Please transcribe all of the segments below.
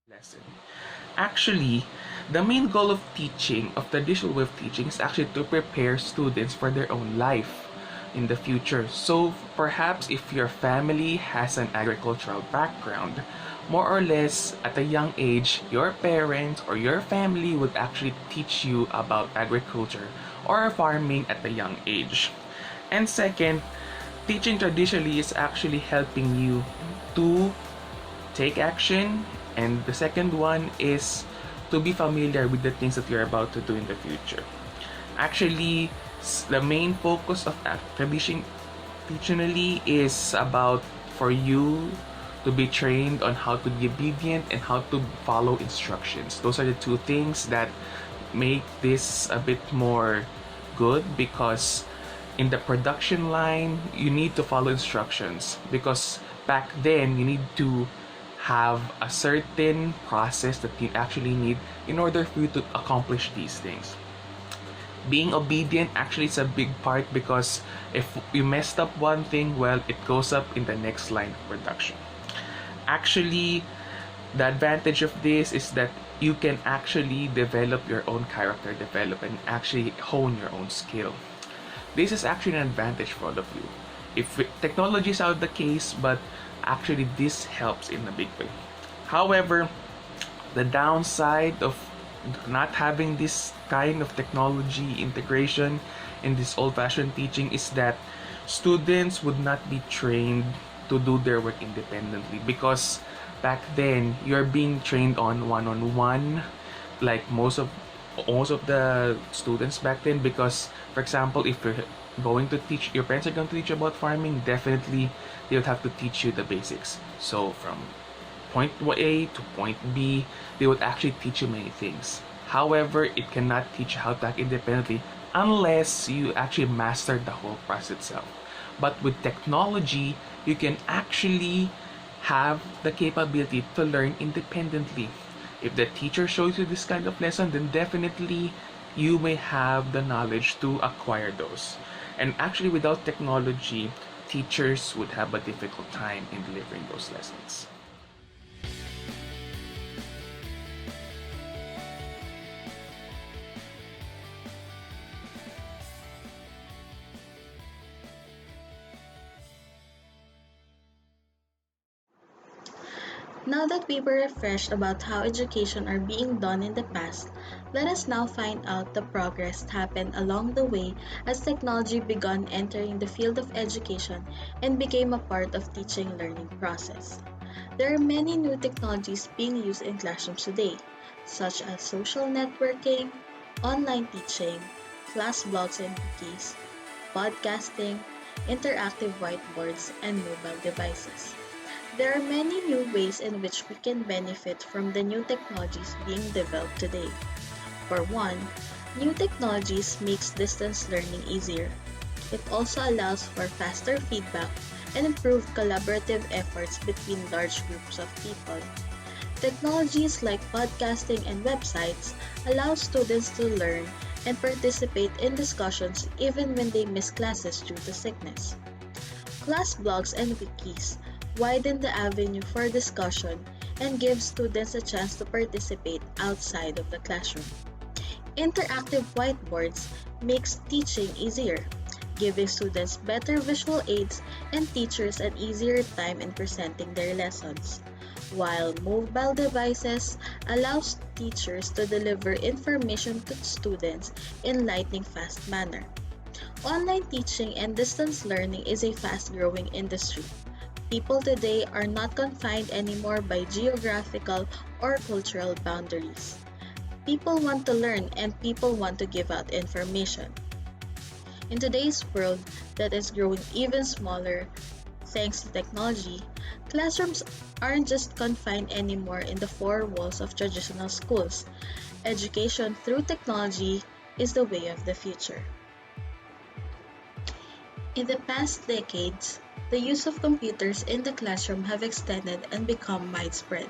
lesson. Actually, the main goal of teaching, of the traditional way of teaching, is actually to prepare students for their own life in the future. So perhaps if your family has an agricultural background, more or less at a young age, your parents or your family would actually teach you about agriculture or farming at a young age. And second, teaching traditionally is actually helping you to take action, and the second one is to be familiar with the things that you're about to do in the future. Actually, the main focus of traditionally is about for you to be trained on how to be obedient and how to follow instructions. Those are the two things that make this a bit more good, because in the production line you need to follow instructions, because back then you need to have a certain process that you actually need in order for you to accomplish these things. Being obedient actually is a big part, because if you messed up one thing, well, it goes up in the next line of production. Actually, the advantage of this is that you can actually develop your own character development, actually hone your own skill. This is actually an advantage for all of you. If technology is out of the case, but actually this helps in a big way. However, the downside of not having this kind of technology integration in this old-fashioned teaching is that students would not be trained to do their work independently, because back then you're being trained on one-on-one, like most of the students back then. Because for example, if you're going to teach, your parents are going to teach you about farming, definitely they would have to teach you the basics. So from point A to point B, they would actually teach you many things. However, it cannot teach you how to act independently unless you actually master the whole process itself. But with technology, you can actually have the capability to learn independently. If the teacher shows you this kind of lesson, then definitely you may have the knowledge to acquire those. And actually, without technology, teachers would have a difficult time in delivering those lessons. Now that we were refreshed about how education are being done in the past, let us now find out the progress that happened along the way as technology began entering the field of education and became a part of teaching learning process. There are many new technologies being used in classrooms today, such as social networking, online teaching, class blogs and wikis, podcasting, interactive whiteboards, and mobile devices. There are many new ways in which we can benefit from the new technologies being developed today. For one, new technologies makes distance learning easier. It also allows for faster feedback and improved collaborative efforts between large groups of people. Technologies like podcasting and websites allow students to learn and participate in discussions even when they miss classes due to sickness. Class blogs and wikis widen the avenue for discussion and give students a chance to participate outside of the classroom. Interactive whiteboards makes teaching easier, giving students better visual aids and teachers an easier time in presenting their lessons, while mobile devices allows teachers to deliver information to students in lightning fast manner. Online teaching and distance learning is a fast-growing industry. People today are not confined anymore by geographical or cultural boundaries. People want to learn and people want to give out information. In today's world that is growing even smaller thanks to technology, classrooms aren't just confined anymore in the four walls of traditional schools. Education through technology is the way of the future. In the past decades, the use of computers in the classroom have extended and become widespread.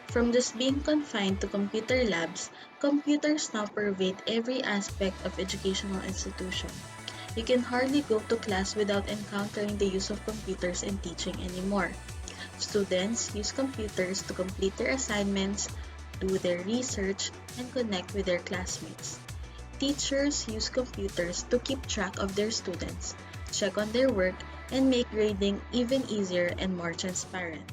From just being confined to computer labs, computers now pervade every aspect of educational institution. You can hardly go to class without encountering the use of computers in teaching anymore. Students use computers to complete their assignments, do their research, and connect with their classmates. Teachers use computers to keep track of their students, check on their work, and make grading even easier and more transparent.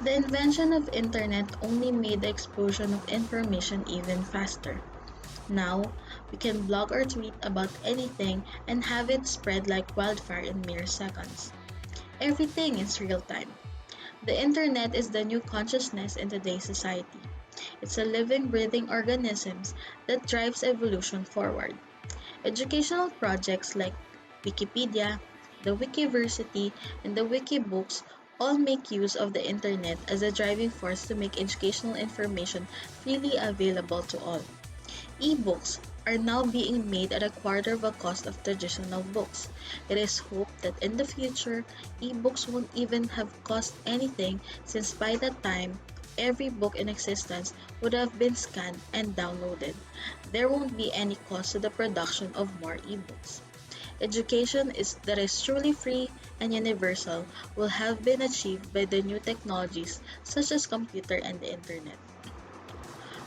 The invention of internet only made the explosion of information even faster. Now, we can blog or tweet about anything and have it spread like wildfire in mere seconds. Everything is real time. The internet is the new consciousness in today's society. It's a living, breathing organism that drives evolution forward. Educational projects like Wikipedia, the Wikiversity, and the Wikibooks all make use of the internet as a driving force to make educational information freely available to all. E-books are now being made at a quarter of the cost of traditional books. It is hoped that in the future, e-books won't even have cost anything since by that time, every book in existence would have been scanned and downloaded. There won't be any cost to the production of more e-books. Education that is truly free and universal will have been achieved by the new technologies such as computer and the internet.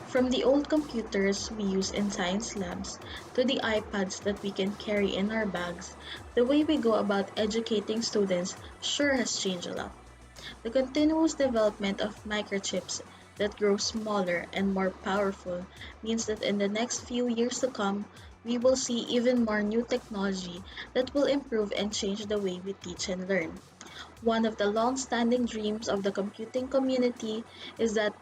From the old computers we use in science labs to the iPads that we can carry in our bags, the way we go about educating students sure has changed a lot. The continuous development of microchips that grow smaller and more powerful means that in the next few years to come, we will see even more new technology that will improve and change the way we teach and learn. One of the long-standing dreams of the computing community is that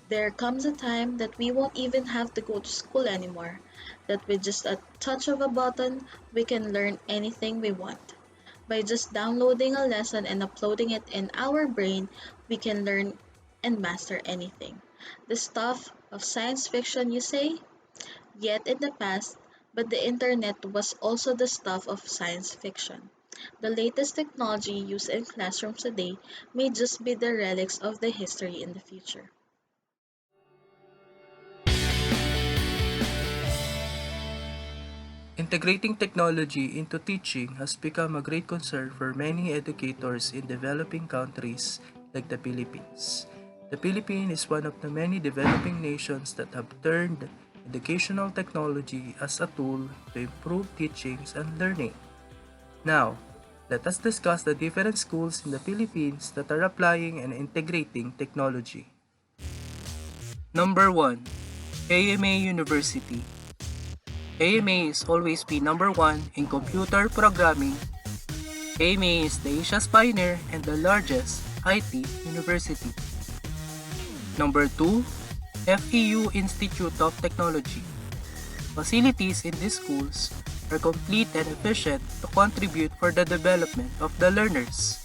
there comes a time that we won't even have to go to school anymore, that with just a touch of a button, we can learn anything we want. By just downloading a lesson and uploading it in our brain, we can learn and master anything. The stuff of science fiction, you say? Yet in the past, but the internet was also the stuff of science fiction. The latest technology used in classrooms today may just be the relics of the history in the future. Integrating technology into teaching has become a great concern for many educators in developing countries like the Philippines. The Philippines is one of the many developing nations that have turned educational technology as a tool to improve teachings and learning. Now, let us discuss the different schools in the Philippines that are applying and integrating technology. Number 1. AMA University. AMA is always been number 1 in computer programming. AMA is the Asia's pioneer and the largest IT university. Number 2, FEU Institute of Technology. Facilities in these schools are complete and efficient to contribute for the development of the learners.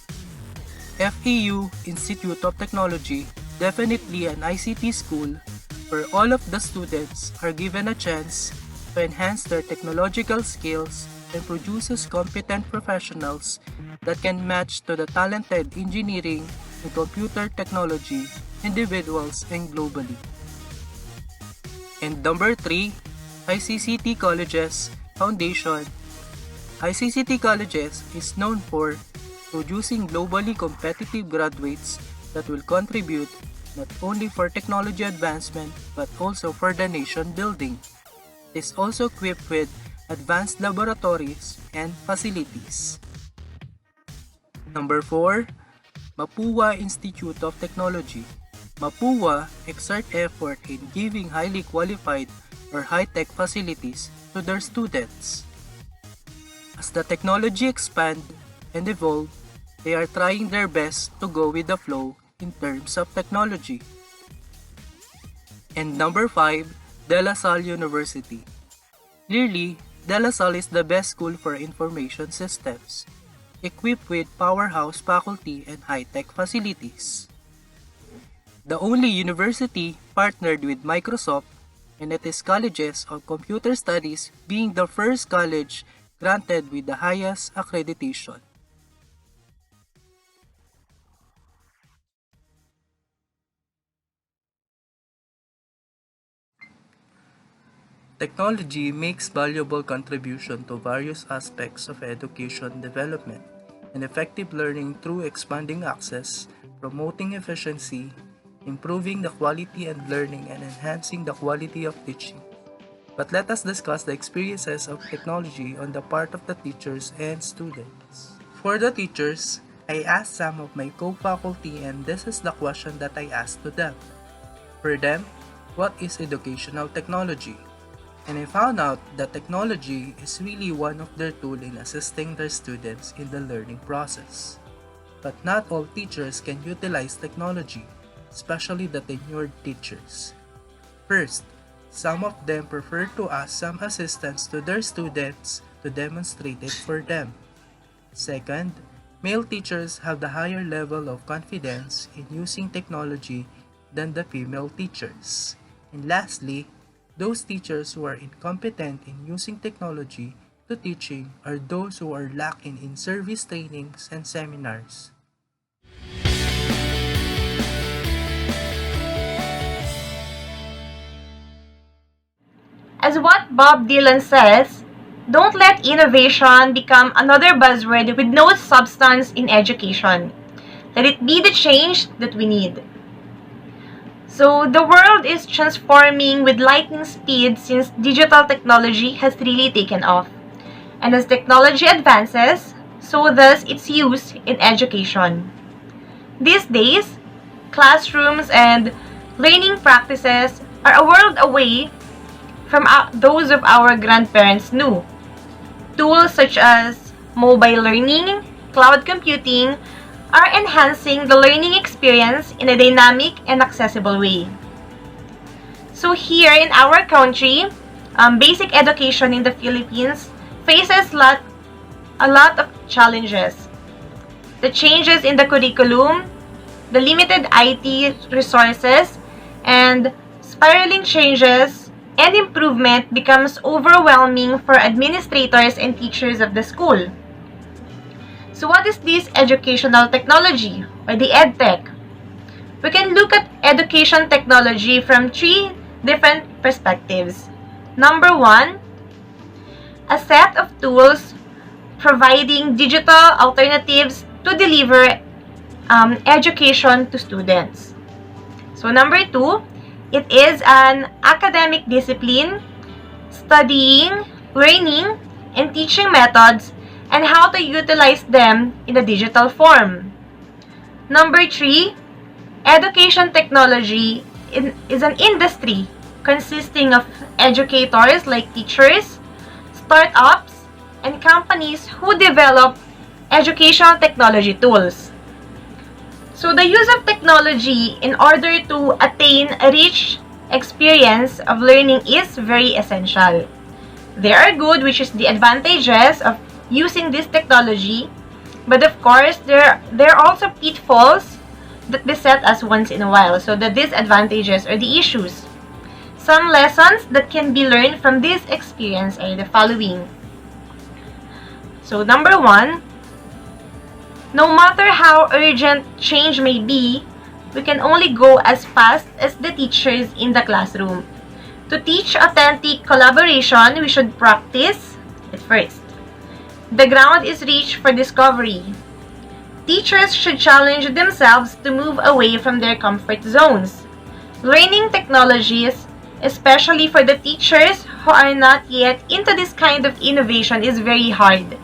FEU Institute of Technology definitely an ICT school where all of the students are given a chance to enhance their technological skills and produces competent professionals that can match to the talented engineering and computer technology individuals and globally. And number 3, ICCT Colleges Foundation. ICCT Colleges is known for producing globally competitive graduates that will contribute not only for technology advancement but also for the nation building. It is also equipped with advanced laboratories and facilities. Number 4, Mapua Institute of Technology. Mapua exert effort in giving highly qualified or high-tech facilities to their students. As the technology expand and evolve, they are trying their best to go with the flow in terms of technology. And number 5, De La Salle University. Clearly, De La Salle is the best school for information systems, equipped with powerhouse faculty and high-tech facilities. The only university partnered with Microsoft, and it is colleges of computer studies being the first college granted with the highest accreditation. Technology makes valuable contribution to various aspects of education development. and effective learning through expanding access, promoting efficiency, improving the quality and learning, and enhancing the quality of teaching. But let us discuss the experiences of technology on the part of the teachers and students. For the teachers, I asked some of my co-faculty and this is the question that I asked to them. For them, what is educational technology? And I found out that technology is really one of their tools in assisting their students in the learning process. But not all teachers can utilize technology, especially the tenured teachers. First, some of them prefer to ask some assistance to their students to demonstrate it for them. Second, male teachers have the higher level of confidence in using technology than the female teachers. And lastly, those teachers who are incompetent in using technology to teaching are those who are lacking in service trainings and seminars. As what Bob Dylan says, don't let innovation become another buzzword with no substance in education. Let it be the change that we need. So the world is transforming with lightning speed since digital technology has really taken off. And as technology advances, so does its use in education. These days, classrooms and learning practices are a world away from those of our grandparents knew. Tools such as mobile learning, cloud computing, are enhancing the learning experience in a dynamic and accessible way. So here in our country, basic education in the Philippines faces a lot of challenges. The changes in the curriculum, the limited IT resources, and spiraling changes and improvement becomes overwhelming for administrators and teachers of the school. So what is this educational technology or the EdTech? We can look at education technology from three different perspectives. Number one, a set of tools providing digital alternatives to deliver education to students. So number two, it is an academic discipline, studying, learning, and teaching methods and how to utilize them in a digital form. Number three, education technology is an industry consisting of educators like teachers, startups, and companies who develop educational technology tools. So the use of technology in order to attain a rich experience of learning is very essential. There are good, which is the advantages of using this technology, but of course there are also pitfalls that beset us once in a while. So the disadvantages or the issues. Some lessons that can be learned from this experience are the following. So number one, no matter how urgent change may be, we can only go as fast as the teachers in the classroom. To teach authentic collaboration, we should practice it first. The ground is rich for discovery. Teachers should challenge themselves to move away from their comfort zones. Learning technologies, especially for the teachers who are not yet into this kind of innovation, is very hard.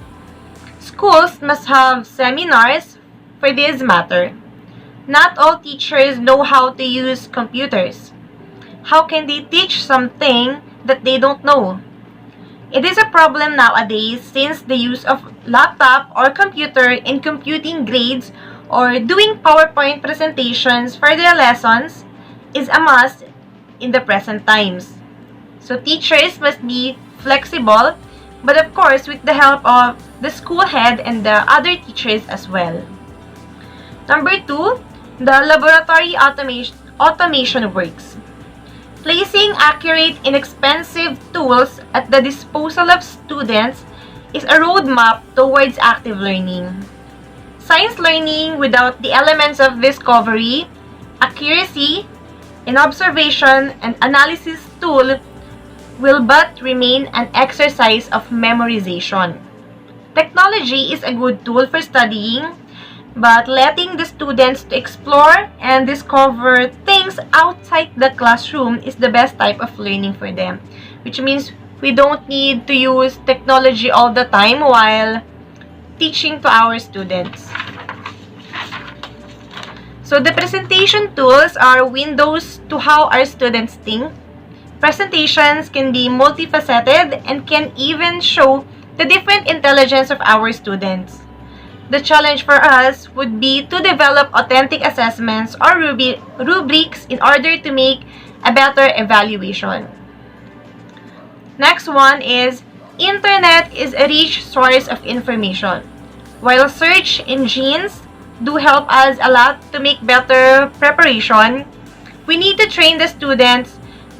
Schools must have seminars for this matter. Not all teachers know how to use computers. How can they teach something that they don't know? It is a problem nowadays since the use of laptop or computer in computing grades or doing PowerPoint presentations for their lessons is a must in the present times. So teachers must be flexible, but of course with the help of the school head and the other teachers as well. Number two, the laboratory automation works. Placing accurate, inexpensive tools at the disposal of students is a roadmap towards active learning. Science learning without the elements of discovery, accuracy, and observation and analysis tool will but remain an exercise of memorization. Technology is a good tool for studying, but letting the students to explore and discover things outside the classroom is the best type of learning for them, which means we don't need to use technology all the time while teaching to our students. So the presentation tools are windows to how our students think. Presentations can be multifaceted and can even show the different intelligence of our students. The challenge for us would be to develop authentic assessments or rubrics in order to make a better evaluation. Next one is, Internet is a rich source of information. While search engines do help us a lot to make better preparation, we need to train the students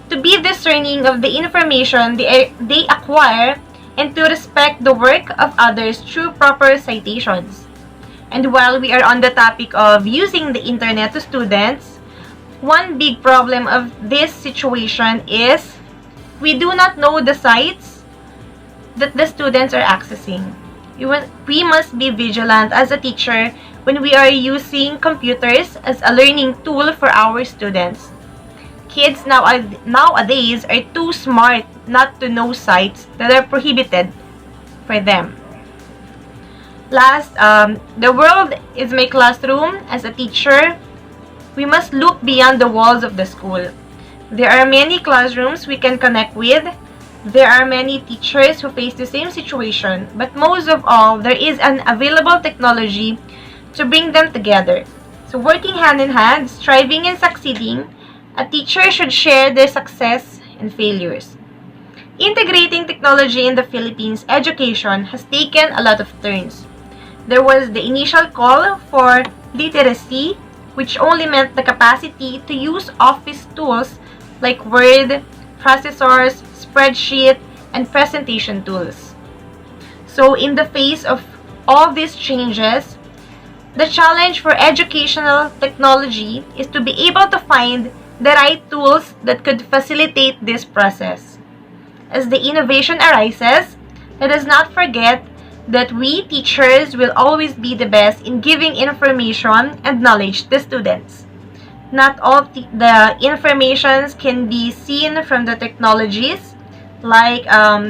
to be discerning of the information they acquire and to respect the work of others through proper citations. And while we are on the topic of using the internet to students, one big problem of this situation is we do not know the sites that the students are accessing. We must be vigilant as a teacher when we are using computers as a learning tool for our students. Kids nowadays are too smart not to know sites that are prohibited for them. Last, the world is my classroom. As a teacher, we must look beyond the walls of the school. There are many classrooms we can connect with. There are many teachers who face the same situation, but most of all, there is an available technology to bring them together. So working hand in hand, striving and succeeding, a teacher should share their success and failures. Integrating technology in the Philippines education has taken a lot of turns. There was the initial call for literacy, which only meant the capacity to use office tools like Word, processors, spreadsheet, and presentation tools. So in the face of all these changes, the challenge for educational technology is to be able to find the right tools that could facilitate this process. As the innovation arises, let us not forget that we teachers will always be the best in giving information and knowledge to students. Not all the informations can be seen from the technologies, like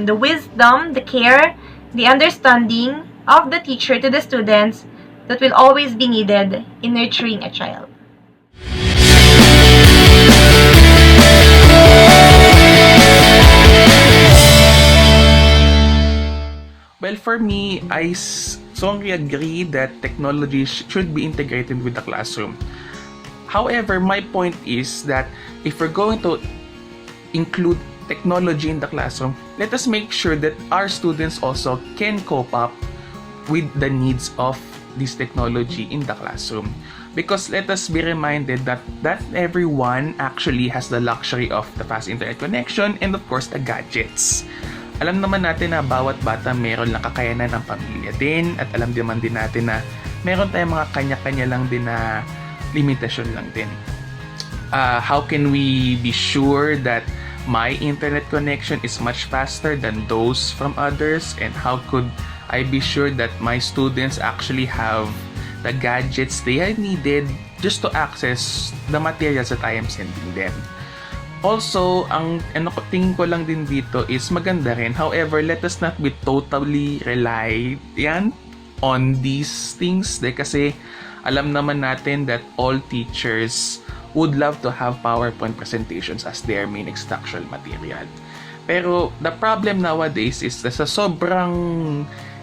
the wisdom, the care, the understanding of the teacher to the students that will always be needed in nurturing a child. Well, for me, I strongly agree that technology should be integrated with the classroom. However, my point is that if we're going to include technology in the classroom, let us make sure that our students also can cope up with the needs of this technology in the classroom. Because let us be reminded that everyone actually has the luxury of the fast internet connection and of course the gadgets. Alam naman natin na bawat bata meron lang kakayanan ng pamilya din at alam naman din natin na meron tayong mga kanya-kanya lang din na limitasyon lang din. How can we be sure that my internet connection is much faster than those from others? And how could I be sure that my students actually have the gadgets they have needed just to access the materials that I am sending them? Also, ang tingin ko lang din dito is maganda rin. However, let us not be totally reliant on these things. Kasi alam naman natin that all teachers would love to have PowerPoint presentations as their main instructional material. Pero the problem nowadays is na sa sobrang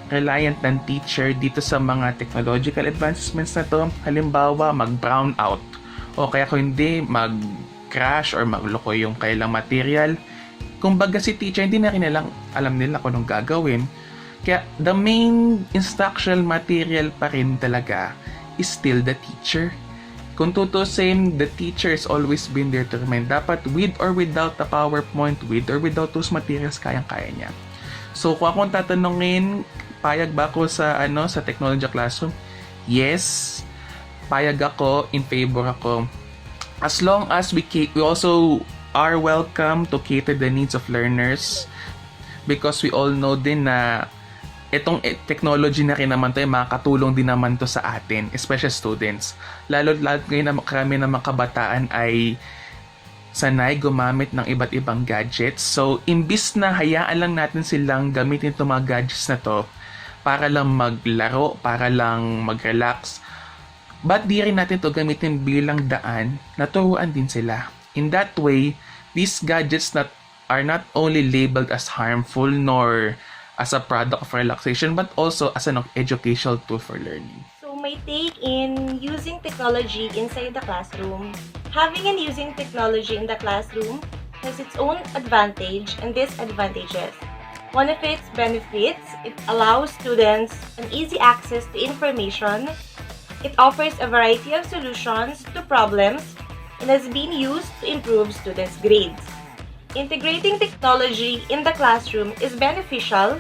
reliant ng teacher dito sa mga technological advancements na to, halimbawa mag-brown out o kaya kung hindi mag-crash or magloko yung kailang material, kumbaga si teacher hindi na rin alam nila kung anong gagawin. Kaya the main instructional material pa rin talaga is still the teacher. Kung tutusin, the teacher has always been there to remind. Dapat with or without the PowerPoint, with or without those materials, kayang-kaya niya. So, kung akong tatanungin, payag ba ako sa technology classroom? Yes, payag ako, in favor ako. As long as we also are welcome to cater the needs of learners, because we all know din na itong technology na rin naman to ay makakatulong din naman to sa atin, especially students. Lalo ngayon na karami ng mga kabataan ay sanay gumamit ng iba't ibang gadgets. So, imbis na hayaan lang natin silang gamitin itong mga gadgets na to para lang maglaro, para lang mag-relax, ba't di rin natin to gamitin bilang daan na turuan din sila? In that way, these gadgets are not only labeled as harmful nor as a product of relaxation, but also as an educational tool for learning. So my take in using technology inside the classroom. Having and using technology in the classroom has its own advantage and disadvantages. One of its benefits, it allows students an easy access to information. It offers a variety of solutions to problems and has been used to improve students' grades. Integrating technology in the classroom is beneficial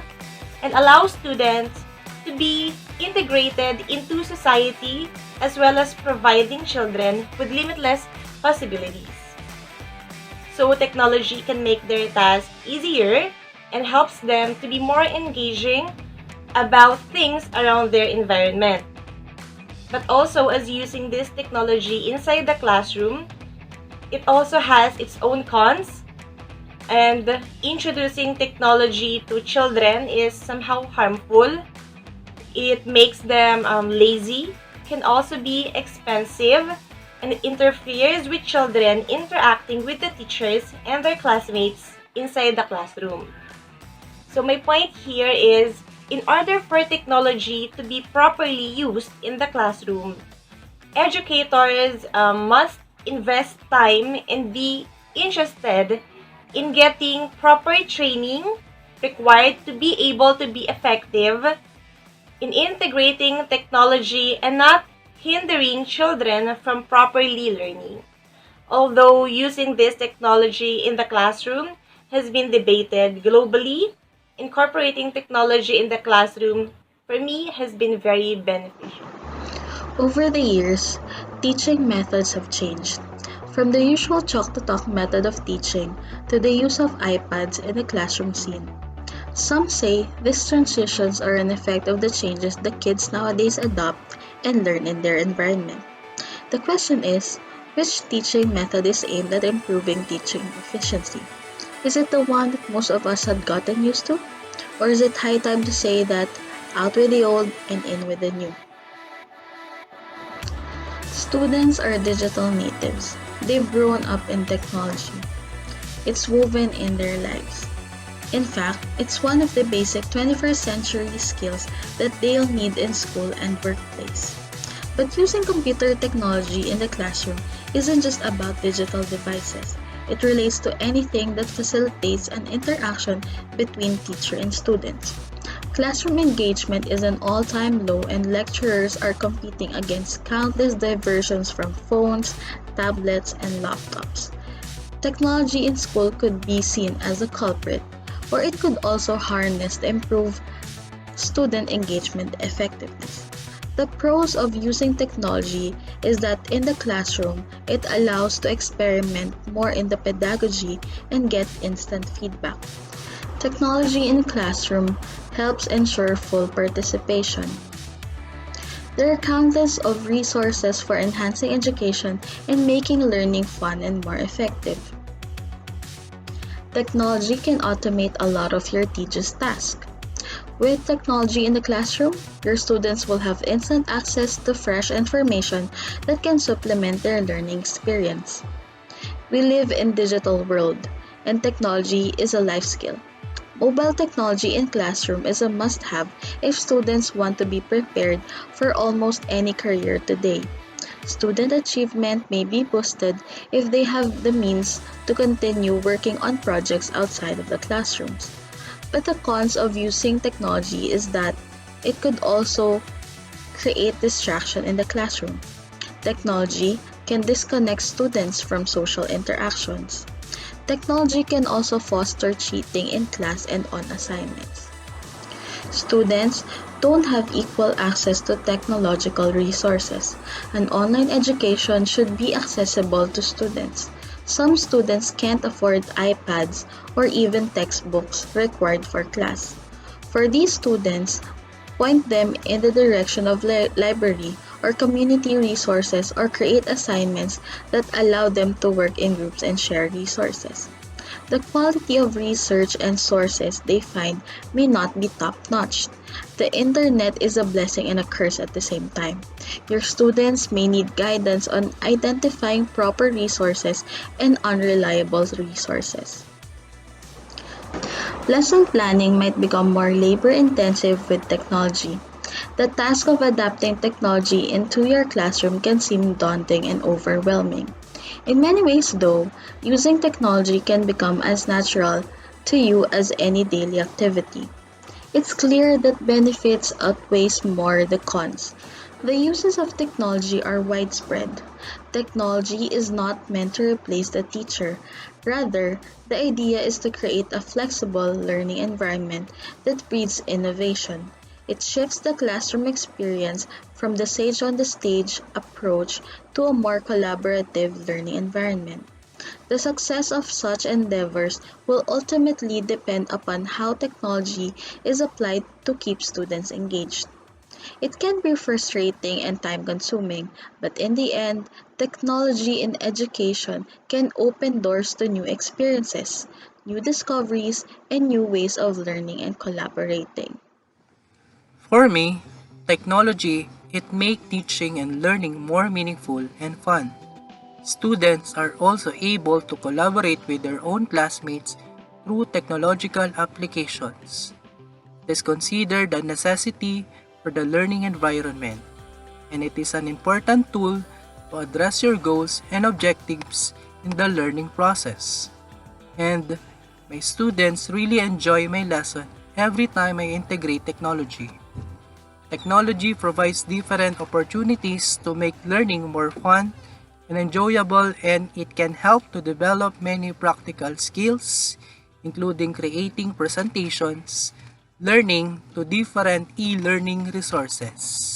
and allows students to be integrated into society as well as providing children with limitless possibilities. So technology can make their task easier and helps them to be more engaging about things around their environment. But also, as using this technology inside the classroom, it also has its own cons, and introducing technology to children is somehow harmful. It makes them lazy, can also be expensive, and it interferes with children interacting with the teachers and their classmates inside the classroom. So my point here is, in order for technology to be properly used in the classroom, educators must invest time and be interested in getting proper training required to be able to be effective in integrating technology and not hindering children from properly learning. Although using this technology in the classroom has been debated globally, incorporating technology in the classroom, for me, has been very beneficial. Over the years, teaching methods have changed. From the usual chalk-to-talk method of teaching to the use of iPads in the classroom scene. Some say these transitions are an effect of the changes the kids nowadays adopt and learn in their environment. The question is, which teaching method is aimed at improving teaching efficiency? Is it the one that most of us had gotten used to? Or is it high time to say that out with the old and in with the new? Students are digital natives. They've grown up in technology. It's woven in their lives. In fact, it's one of the basic 21st century skills that they'll need in school and workplace. But using computer technology in the classroom isn't just about digital devices. It relates to anything that facilitates an interaction between teacher and students. Classroom engagement is an all-time low and lecturers are competing against countless diversions from phones, tablets, and laptops. Technology in school could be seen as a culprit, or it could also harness to improve student engagement effectiveness. The pros of using technology is that in the classroom, it allows to experiment more in the pedagogy and get instant feedback. Technology in classroom helps ensure full participation. There are countless of resources for enhancing education and making learning fun and more effective. Technology can automate a lot of your tedious tasks. With technology in the classroom, your students will have instant access to fresh information that can supplement their learning experience. We live in a digital world, and technology is a life skill. Mobile technology in classroom is a must-have if students want to be prepared for almost any career today. Student achievement may be boosted if they have the means to continue working on projects outside of the classrooms. But the cons of using technology is that it could also create distraction in the classroom. Technology can disconnect students from social interactions. Technology can also foster cheating in class and on assignments. Students don't have equal access to technological resources. An online education should be accessible to students. Some students can't afford iPads or even textbooks required for class. For these students, point them in the direction of library or community resources or create assignments that allow them to work in groups and share resources. The quality of research and sources they find may not be top-notch. The internet is a blessing and a curse at the same time. Your students may need guidance on identifying proper resources and unreliable resources. Lesson planning might become more labor-intensive with technology. The task of adapting technology into your classroom can seem daunting and overwhelming. In many ways, though, using technology can become as natural to you as any daily activity. It's clear that benefits outweighs more the cons. The uses of technology are widespread. Technology is not meant to replace the teacher. Rather, the idea is to create a flexible learning environment that breeds innovation. It shifts the classroom experience from the sage on the stage approach to a more collaborative learning environment. The success of such endeavors will ultimately depend upon how technology is applied to keep students engaged. It can be frustrating and time consuming, but in the end, technology in education can open doors to new experiences, new discoveries, and new ways of learning and collaborating. For me, technology it make teaching and learning more meaningful and fun. Students are also able to collaborate with their own classmates through technological applications. It is considered a necessity for the learning environment, and it is an important tool to address your goals and objectives in the learning process. And my students really enjoy my lesson every time I integrate technology. Technology provides different opportunities to make learning more fun and enjoyable, and it can help to develop many practical skills, including creating presentations, learning to different e-learning resources.